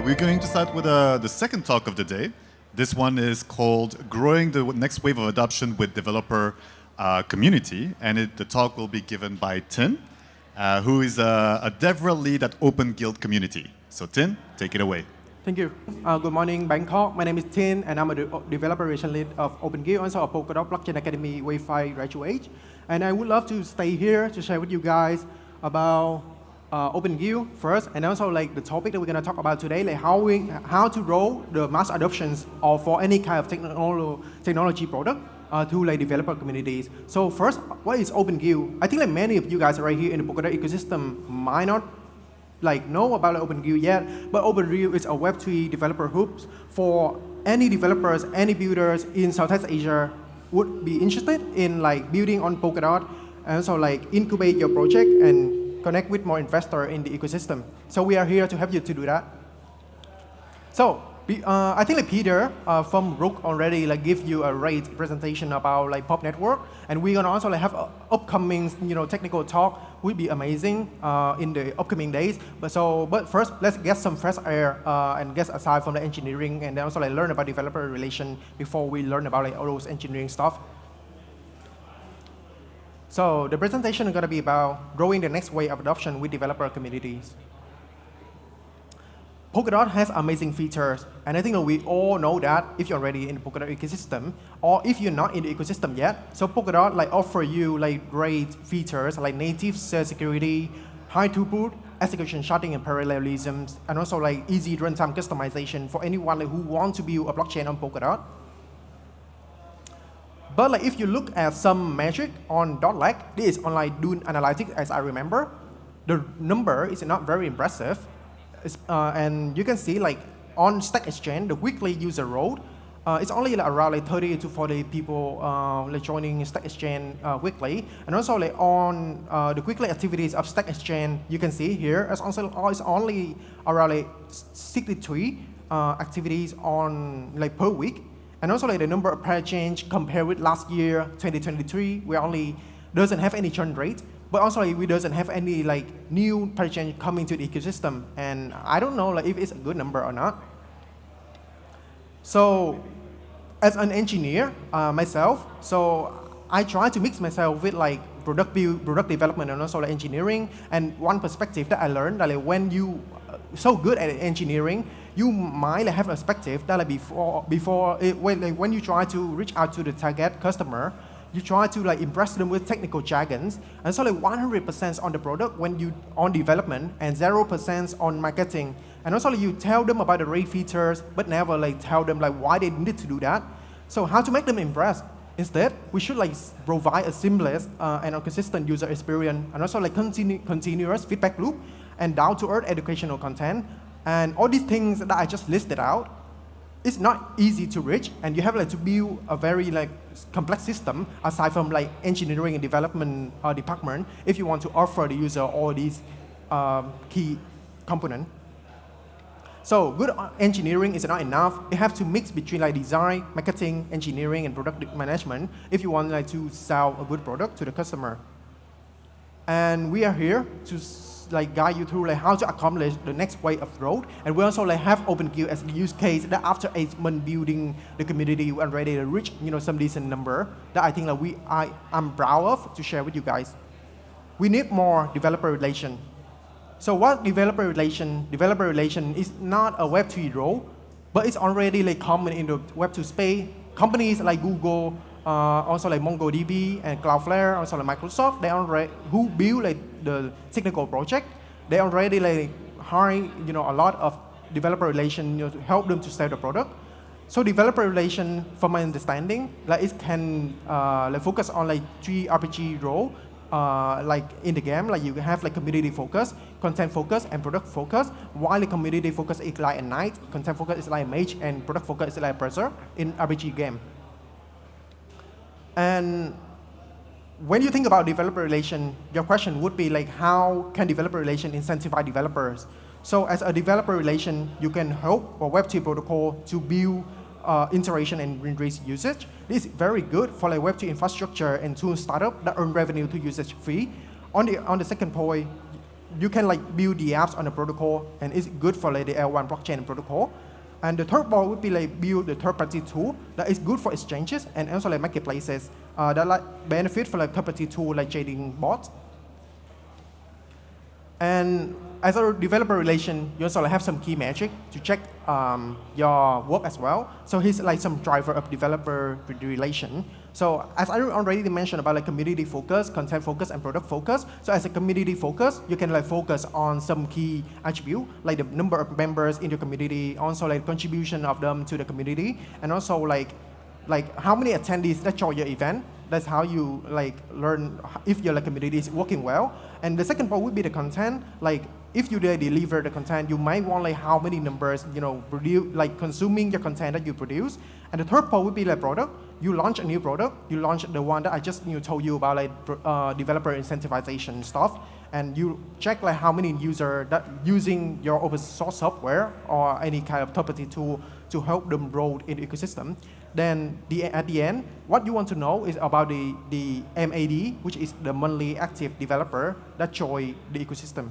We're going to start with the second talk of the day. This one is called Growing the Next Wave of Adoption with Developer Community. And the talk will be given by Tin, who is a DevRel lead at Open Guild Community. So Tin, take it away. Thank you. Good morning, Bangkok. My name is Tin, and I'm a developer relation lead of Open Guild, also a Polkadot Blockchain Academy Wave 5 graduate. And I would love to stay here to share with you guys about Open Guild first, and also like the topic that we're going to talk about today, like how to roll the mass adoptions of for any kind of technology product to like developer communities. So first, what is Open Guild? I think like many of you guys right here in the Polkadot ecosystem might not like know about Open Guild yet, but Open Guild is a Web3 developer hoops for any developers, any builders in Southeast Asia would be interested in like building on Polkadot, and also like incubate your project and connect with more investors in the ecosystem. So we are here to help you to do that. So I think like Peter from Rook already like give you a great presentation about like Pop Network, and we're gonna also like have a upcoming technical talk will be amazing in the upcoming days. But first let's get some fresh air and get aside from the engineering, and then also like learn about developer relation before we learn about like all those engineering stuff. So the presentation is going to be about growing the next wave of adoption with developer communities. Polkadot has amazing features, and I think that we all know that if you're already in the Polkadot ecosystem, or if you're not in the ecosystem yet. So Polkadot like offer you like great features like native security, high throughput, execution sharding and parallelism, and also like easy runtime customization for anyone like, who wants to build a blockchain on Polkadot. But like if you look at some metric on .lag, this is on like Dune Analytics as I remember, the number is not very impressive. And you can see like on Stack Exchange, the weekly user role, it's only like around like 30 to 40 people like joining Stack Exchange weekly. And also like on the weekly activities of Stack Exchange, you can see here, it's only around like 63 activities on like per week. And also like the number of pair change compared with last year, 2023, we only doesn't have any churn rate, but also like, we doesn't have any like new pair change coming to the ecosystem. And I don't know like if it's a good number or not. So as an engineer myself, so I try to mix myself with like product development and also like engineering. And one perspective that I learned that like when you so good at engineering, you might have a perspective that like when you try to reach out to the target customer, you try to like impress them with technical jargons, and so like 100% on the product when you on development and 0% on marketing, and also like, you tell them about the great features, but never like tell them like why they need to do that. So how to make them impressed? Instead, we should like provide a seamless and a consistent user experience, and also like continuous feedback loop and down-to-earth educational content. And all these things that I just listed out, it's not easy to reach, and you have like to build a very like complex system aside from like engineering and development department if you want to offer the user all these key components. So good engineering is not enough. You have to mix between like design, marketing, engineering, and product management if you want like to sell a good product to the customer. And we are here to like guide you through like how to accomplish the next wave of growth. And we also like have Open Guild as a use case that after 8 months building the community, we are ready to reach some decent number that I think like I'm proud of to share with you guys. We need more developer relation. So what developer relation? Developer relation is not a Web3 role, but it's already like common in the Web2 space. Companies like Google, also like MongoDB and Cloudflare, also like Microsoft, they already who build like the technical project, they already like hire a lot of developer relation to help them to sell the product. So developer relation, from my understanding, like it can like focus on like 3 RPG role. Like in the game, like you have like community focus, content focus, and product focus. While the community focus is like a knight, content focus is like a mage, and product focus is like a berserker in RPG game. And when you think about developer relation, your question would be like, how can developer relation incentivize developers? So as a developer relation, you can help a Web2 protocol to build iteration and increase usage. This is very good for like Web2 infrastructure and tool startup that earn revenue to usage fee. On the second point, you can like build the apps on the protocol, and it's good for like the L1 blockchain protocol. And the third part would be like build the third-party tool that is good for exchanges and also like marketplaces that like benefit from like third-party tool like trading bots. And as a developer relation, you also like have some key metric to check your work as well. So here's like some driver of developer relation. So as I already mentioned about like community focus, content focus, and product focus. So as a community focus, you can like focus on some key attribute like the number of members in your community, also like contribution of them to the community, and also like how many attendees that join your event. That's how you like learn if your like community is working well. And the second part would be the content. Like if you deliver the content, you might want like how many numbers produce, like consuming your content that you produce. And the third part would be like product. You launch a new product. You launch the one that I just told you about, like developer incentivization stuff. And you check like how many users that using your open source software or any kind of third-party tool to help them grow in the ecosystem. Then at the end, what you want to know is about the MAD, which is the monthly active developer that join the ecosystem.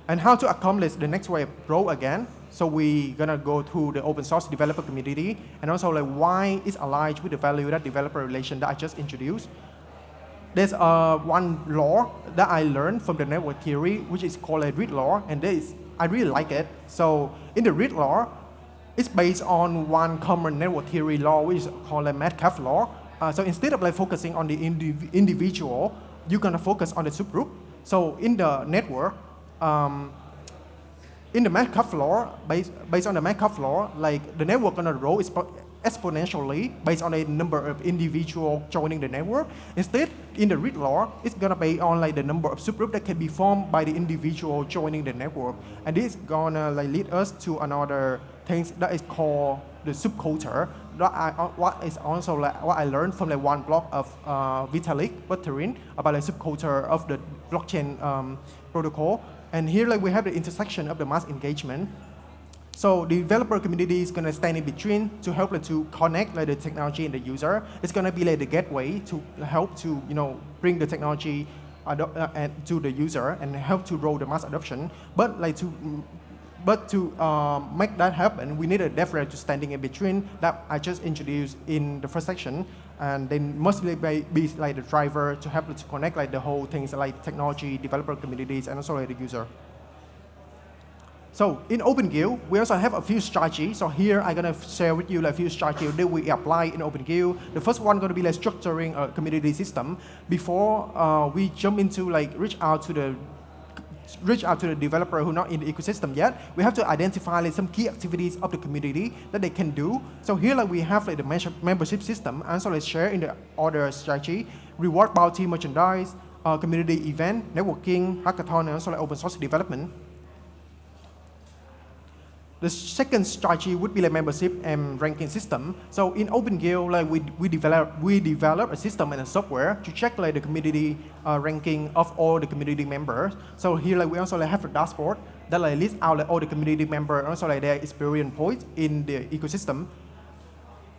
And how to accomplish the next wave growth again. So we're gonna go through the open source developer community and also like why it's aligned with the value that developer relation that I just introduced. There's one law that I learned from the network theory, which is called a read law, and I really like it. So in the read law, it's based on one common network theory law, which is called a Metcalfe law. So instead of like focusing on the individual, you're gonna focus on the subgroup. So in the network, in the Metcalfe law, based on the Metcalfe law, like the network gonna grow exponentially based on the number of individuals joining the network. Instead, in the read law, it's gonna be on like the number of subgroups that can be formed by the individual joining the network, and this is gonna like lead us to another thing that is called the subculture. What is also like what I learned from like one blog of Vitalik Buterin about the subculture of the blockchain protocol. And here like we have the intersection of the mass engagement. So the developer community is going to stand in between to help to connect like the technology and the user. It's going to be like the gateway to help to bring the technology to the user and help to grow the mass adoption. But to make that happen, we need a dev layer to standing in between that I just introduced in the first section, and then mostly be like the driver to help to connect like the whole things like technology, developer communities, and also like the user. So in OpenGuild, we also have a few strategies. So here I'm gonna share with you like a few strategies that we apply in OpenGuild. The first one gonna be like structuring a community system. Before we jump into like reach out to the developer who are not in the ecosystem yet, we have to identify like some key activities of the community that they can do. So here like we have like the membership system, and so let's share in the order strategy, reward bounty, merchandise, community event, networking, hackathon, and also like open source development. The second strategy would be like membership and ranking system. So in OpenGuild, like we develop a system and a software to check like the community ranking of all the community members. So here like we also like have a dashboard that like lists out like all the community members and also like their experience points in the ecosystem.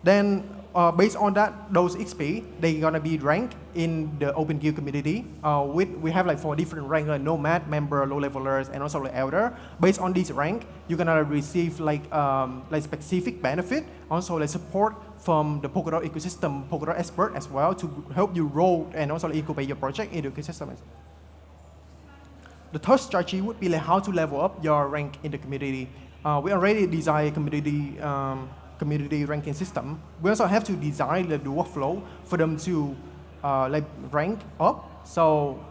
Then based on that, those XP, they're gonna be ranked in the OpenGuild community. We have like 4 different ranks, like nomad, member, low levelers, and also like elder. Based on this rank, you're gonna receive like specific benefit, also like support from the Polkadot ecosystem, Polkadot expert as well to help you grow and also like incubate your project in the ecosystem. The third strategy would be like how to level up your rank in the community. We already designed community ranking system. We also have to design the workflow for them to like rank up. So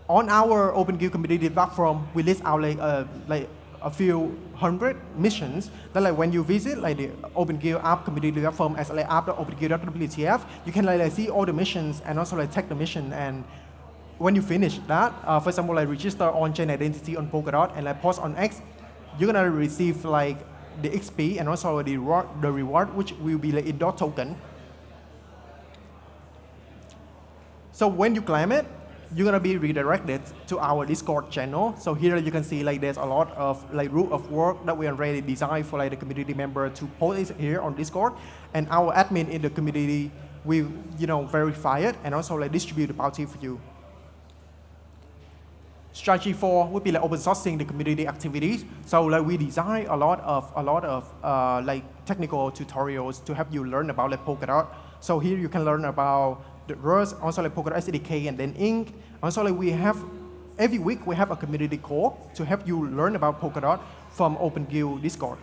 on our OpenGuild community platform, we list out like a few hundred missions that like when you visit like the OpenGuild app community platform as like app.openguild.wtf, you can like see all the missions and also like take the mission. And when you finish that, for example, like register on-chain identity on Polkadot and like post on X, you're gonna receive like the XP and also the reward, which will be like in DOT token. So when you claim it, you're gonna be redirected to our Discord channel. So here you can see like there's a lot of like rule of work that we already designed for like the community member to post it here on Discord, and our admin in the community will verify it and also like distribute the bounty for you. Strategy 4 would be like open sourcing the community activities. So like we design a lot of like technical tutorials to help you learn about like Polkadot. So here you can learn about the Rust, also like Polkadot SDK and then Ink. Also like we have, every week we have a community call to help you learn about Polkadot from OpenGuild Discord.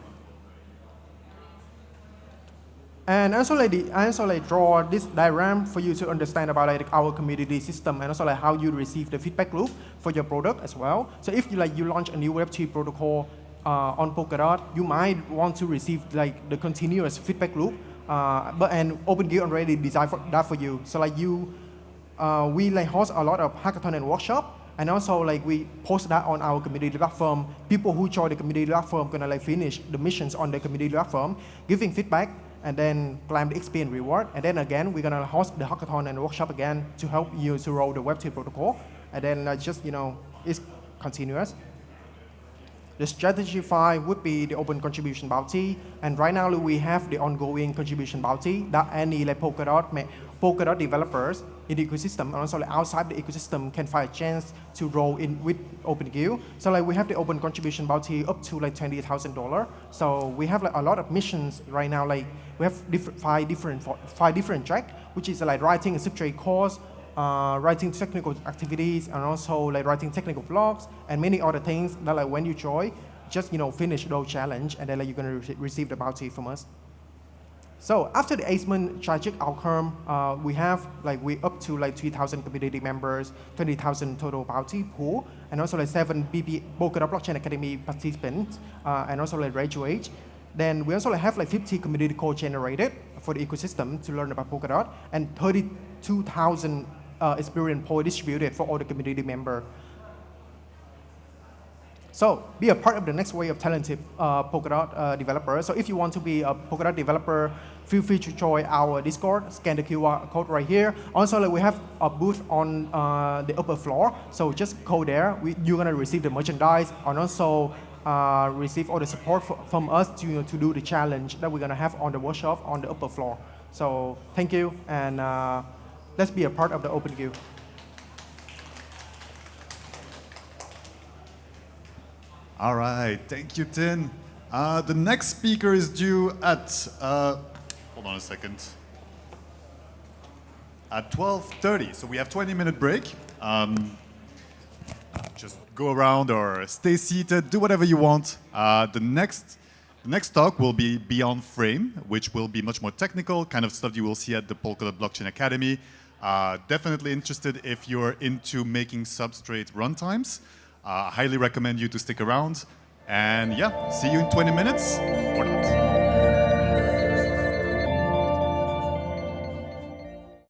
And also like draw this diagram for you to understand about like our community system and also like how you receive the feedback loop for your product as well. So if you launch a new Web3 protocol on Polkadot, you might want to receive like the continuous feedback loop. And OpenGuild already designed that for you. So like we like host a lot of hackathon and workshop. And also like we post that on our community platform. People who join the community platform gonna like finish the missions on the community platform, giving feedback, and then claim the XP and reward. And then again, we're gonna host the hackathon and workshop again to help you to roll the Web2 protocol. And then just, it's continuous. The strategy 5 would be the open contribution bounty. And right now we have the ongoing contribution bounty that any like Polkadot developers in the ecosystem and also like outside the ecosystem can find a chance to roll in with OpenGuild. So like we have the open contribution bounty up to like $20,000. So we have like a lot of missions right now. Like we have five different tracks, which is like writing a sub-trade course, writing technical activities, and also like writing technical blogs and many other things that like when you join, just finish those challenge and then like you're gonna receive the bounty from us. So after the 8-month tragic outcome, we have we up to like 3,000 community members, 20,000 total bounty pool, and also like 7 Polkadot Blockchain Academy participants, and also like graduates. Then we also like have like 50 community code generated for the ecosystem to learn about Polkadot, and 32,000 experience point distributed for all the community members. So be a part of the next wave of talented Polkadot developers. So if you want to be a Polkadot developer, feel free to join our Discord, scan the QR code right here. Also, like, we have a booth on the upper floor. So just go there. You're gonna receive the merchandise and also receive all the support from us to do the challenge that we're gonna have on the workshop on the upper floor. So thank you, and let's be a part of the OpenGuild. All right, thank you, Tin. The next speaker is due at, hold on a second, at 12:30. So we have 20-minute break. Just go around or stay seated, do whatever you want. The next talk will be Beyond Frame, which will be much more technical, kind of stuff you will see at the Polkadot Blockchain Academy. Definitely interested if you're into making substrate runtimes. I highly recommend you to stick around. And yeah, see you in 20 minutes or not.